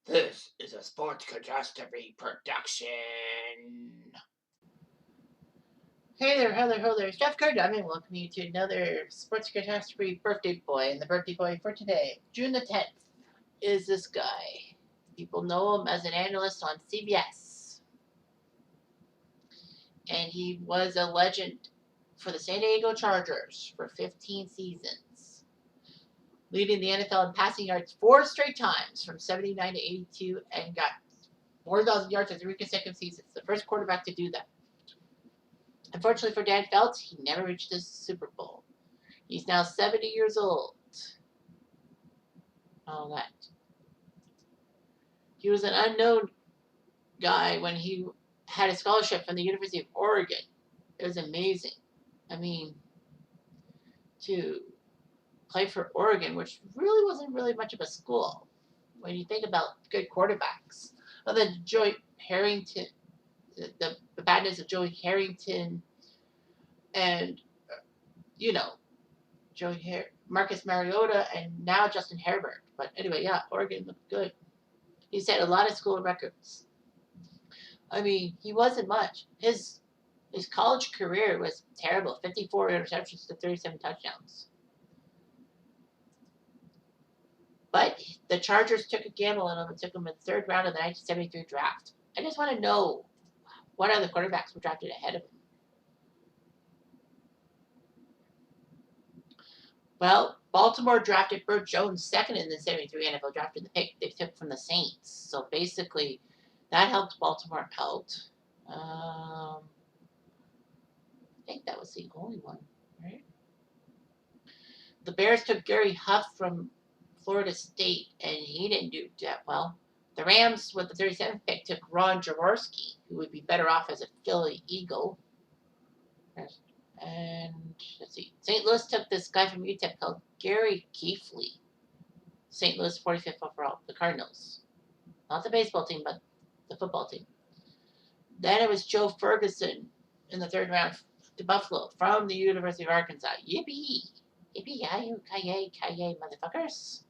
This is a Sports Catastrophe production. Hey there, hello there. Jeff Cardone, and welcome you to another Sports Catastrophe birthday boy. And the birthday boy for today, June the 10th, is this guy. People know him as an analyst on CBS. And he was a legend for the San Diego Chargers for 15 seasons, leading the NFL in passing yards 4 straight times from 79 to 82 and got 4,000 yards in 3 consecutive seasons. The first quarterback to do that. Unfortunately for Dan Feltz, he never reached the Super Bowl. He's now 70 years old. All that. He was an unknown guy when he had a scholarship from the University of Oregon. It was amazing. I mean, to play for Oregon, which really wasn't really much of a school when you think about good quarterbacks. Other than Joey Harrington, the badness of Joey Harrington, and Marcus Mariota, and now Justin Herbert. But anyway, yeah, Oregon looked good. He set a lot of school records. I mean, he wasn't much. His college career was terrible. 54 interceptions to 37 touchdowns. But the Chargers took a gamble on him and took him in the third round of the 1973 draft. I just want to know what other quarterbacks were drafted ahead of him. Well, Baltimore drafted Burt Jones second in the 73 NFL draft in the pick they took from the Saints. So basically, that helped Baltimore out. I think that was the only one, right? The Bears took Gary Huff from Florida State, and he didn't do that well. The Rams, with the 37th pick, took Ron Jaworski, who would be better off as a Philly Eagle. And let's see, St. Louis took this guy from UTEP called Gary Keefley. St. Louis 45th overall, the Cardinals. Not the baseball team, but the football team. Then it was Joe Ferguson in the third round to Buffalo from the University of Arkansas. Yippee! Yippee-ki-yay, motherfuckers.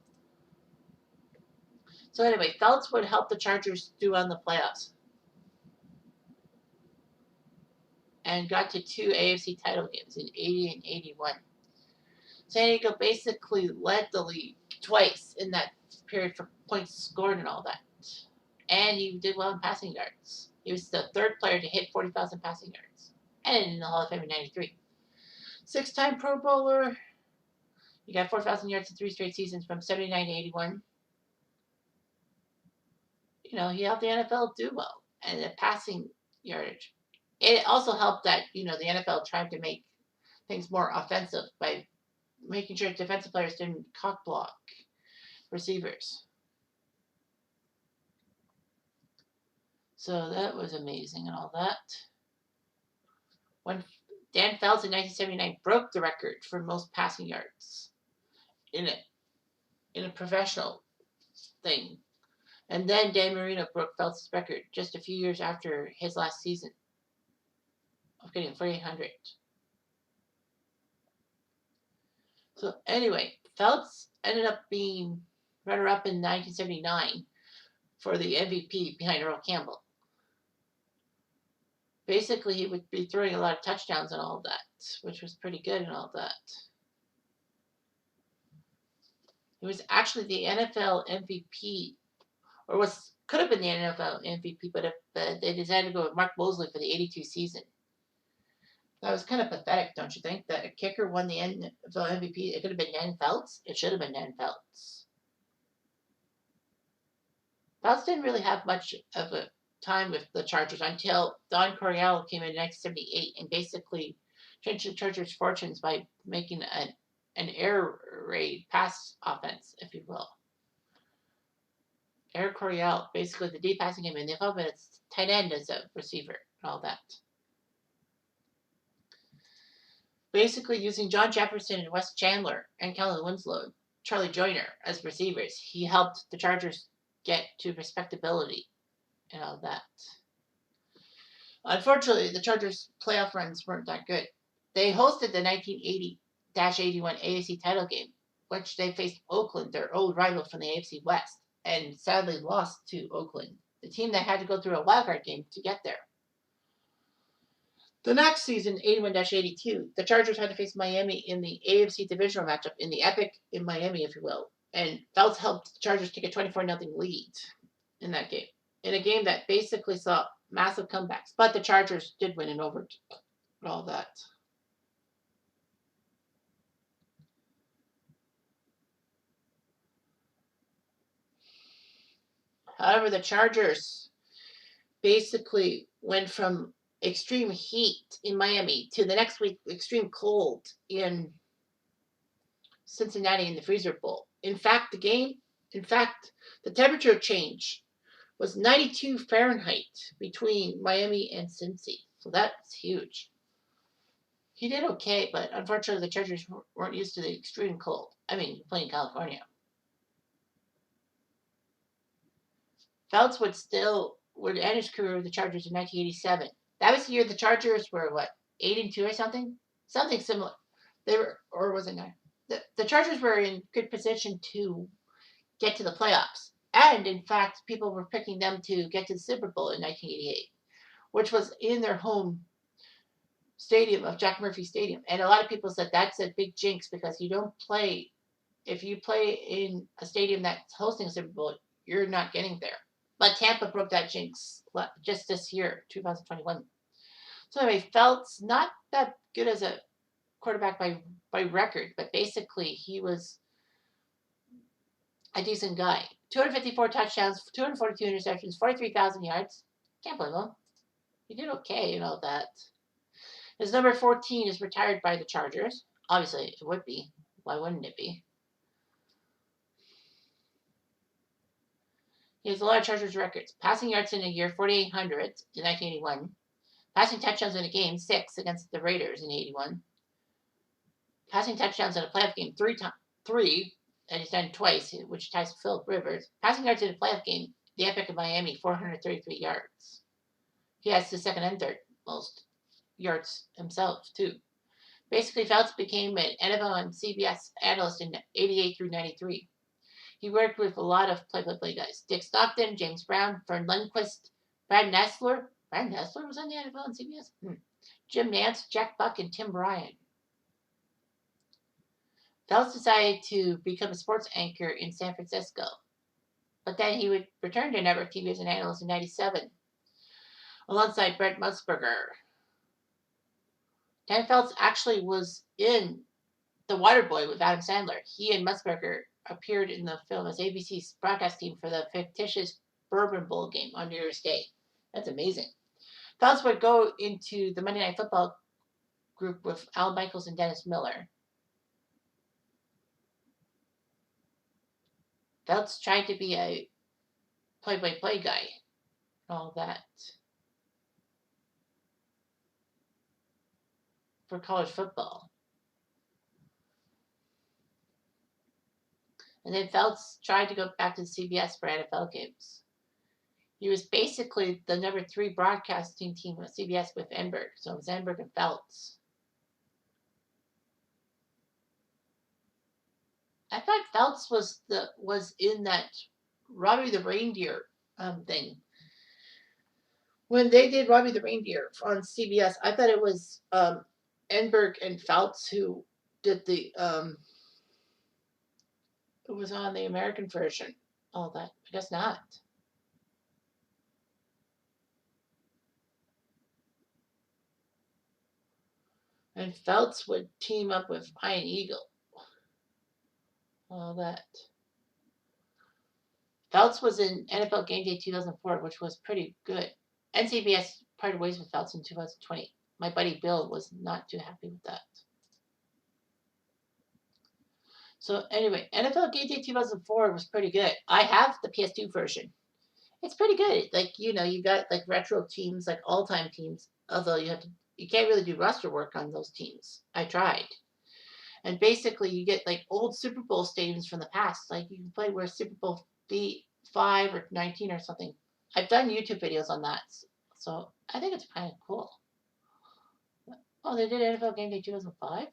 So anyway, Feltz would help the Chargers do on the playoffs. And got to 2 AFC title games in 80 and 81. San Diego basically led the league twice in that period for points scored and all that. And he did well in passing yards. He was the third player to hit 40,000 passing yards. And in the Hall of Fame in 93. 6-time Pro Bowler. He got 4,000 yards in 3 straight seasons from 79 to 81. He helped the NFL do well. And the passing yardage. It also helped that, the NFL tried to make things more offensive by making sure defensive players didn't cock block receivers. So that was amazing and all that. When Dan Feltz in 1979 broke the record for most passing yards in a professional thing. And then Dan Marino broke Feltz's record just a few years after his last season of getting 4,800. So anyway, Feltz ended up being runner-up in 1979 for the MVP behind Earl Campbell. Basically, he would be throwing a lot of touchdowns and all that, which was pretty good and all that. He was actually the NFL MVP, or could have been the NFL MVP, but they decided to go with Mark Mosley for the 82 season. That was kind of pathetic, don't you think? That a kicker won the NFL MVP. It could have been Dan Feltz. It should have been Dan Feltz. Feltz didn't really have much of a time with the Chargers until Don Coryell came in 1978 and basically changed the Chargers' fortunes by making an air raid pass offense, if you will. Eric Coryell, basically the deep passing game, and they thought that it's tight end as a receiver and all that. Basically using John Jefferson and Wes Chandler and Kellen Winslow, Charlie Joyner as receivers, he helped the Chargers get to respectability and all that. Unfortunately, the Chargers' playoff runs weren't that good. They hosted the 1980-81 AFC title game, which they faced Oakland, their old rival from the AFC West, and sadly lost to Oakland, the team that had to go through a wildcard game to get there. The next season, 81-82, the Chargers had to face Miami in the AFC divisional matchup in the Epic in Miami, if you will. And Felts helped the Chargers take a 24-0 lead in that game. In a game that basically saw massive comebacks. But the Chargers did win in overtime and all that. However, the Chargers basically went from extreme heat in Miami to the next week extreme cold in Cincinnati in the Freezer Bowl. In fact, the temperature change was 92 Fahrenheit between Miami and Cincy. So that's huge. He did okay, but unfortunately the Chargers weren't used to the extreme cold. I mean, playing California. Felts would end his career with the Chargers in 1987. That was the year the Chargers were, 8-2 or something? Something similar. They were, or was it 9? The Chargers were in good position to get to the playoffs. And, in fact, people were picking them to get to the Super Bowl in 1988, which was in their home stadium of Jack Murphy Stadium. And a lot of people said that's a big jinx because you don't play, if you play in a stadium that's hosting a Super Bowl, you're not getting there. But Tampa broke that jinx just this year, 2021. So anyway, Felts, not that good as a quarterback by record, but basically he was a decent guy. 254 touchdowns, 242 interceptions, 43,000 yards. Can't blame him. He did okay and all that. His number 14 is retired by the Chargers. Obviously, it would be. Why wouldn't it be? He has a lot of Chargers records. Passing yards in a year, 4,800 in 1981. Passing touchdowns in a game, 6 against the Raiders in 81. Passing touchdowns in a playoff game, 3, and he's done twice, which ties Philip Rivers. Passing yards in a playoff game, the Epic of Miami, 433 yards. He has the second and third most yards himself, too. Basically, Felts became an NFL and CBS analyst in 88 through 93. He worked with a lot of play-by-play guys. Dick Stockton, James Brown, Vern Lundquist, Brad Nessler. Brad Nessler was on the NFL and CBS? Jim Nance, Jack Buck, and Tim Bryan. Felts decided to become a sports anchor in San Francisco. But then he would return to network TV as an analyst in 97, alongside Brent Musburger. Dan Felts actually was in The Waterboy with Adam Sandler. He and Musburger appeared in the film as ABC's broadcast team for the fictitious Bourbon Bowl game on New Year's Day. That's amazing. Felts would go into the Monday Night Football group with Al Michaels and Dennis Miller. Felts tried to be a play-by-play guy. All that. For college football. And then Felts tried to go back to CBS for NFL games. He was basically the number 3 broadcasting team of CBS with Enberg. So it was Enberg and Felts. I thought Felts was in that Robbie the Reindeer thing. When they did Robbie the Reindeer on CBS, I thought it was Enberg and Felts who did the it was on the American version. All that. I guess not. And Felts would team up with Ian Eagle. All that. Felts was in NFL Game Day 2004, which was pretty good. NCBS parted ways with Felts in 2020. My buddy Bill was not too happy with that. So anyway, NFL Game Day 2004 was pretty good. I have the PS2 version. It's pretty good. Like, you got like retro teams, like all-time teams. Although you can't really do roster work on those teams. I tried. And basically you get like old Super Bowl stadiums from the past. Like you can play where Super Bowl 5 or 19 or something. I've done YouTube videos on that. So I think it's kind of cool. Oh, they did NFL Game Day 2005?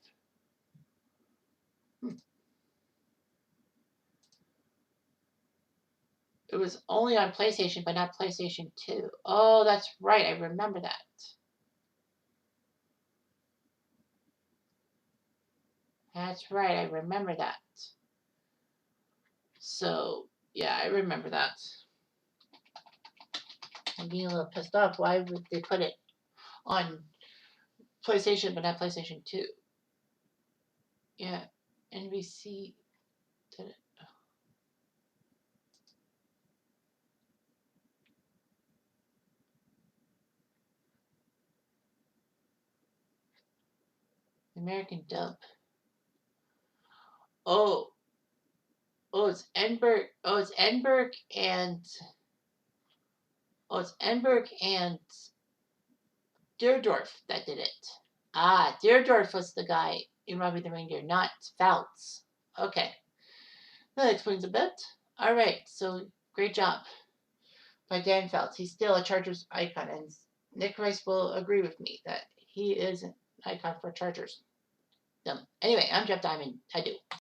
It was only on PlayStation, but not PlayStation 2. Oh, that's right. I remember that. That's right. I remember that. So, yeah, I remember that. I'm being a little pissed off. Why would they put it on PlayStation, but not PlayStation 2? Yeah, NBC did it. American dub. Oh, it's Enberg. It's Enberg and Deerdorf that did it. Ah, Deerdorf was the guy in Robbie the Reindeer, not FOuts. Okay, that explains a bit. All right, so great job by Dan Fouts. He's still a Chargers icon, and Nick Rice will agree with me that he is an icon for Chargers. Anyway, I'm Jeff Diamond. I do.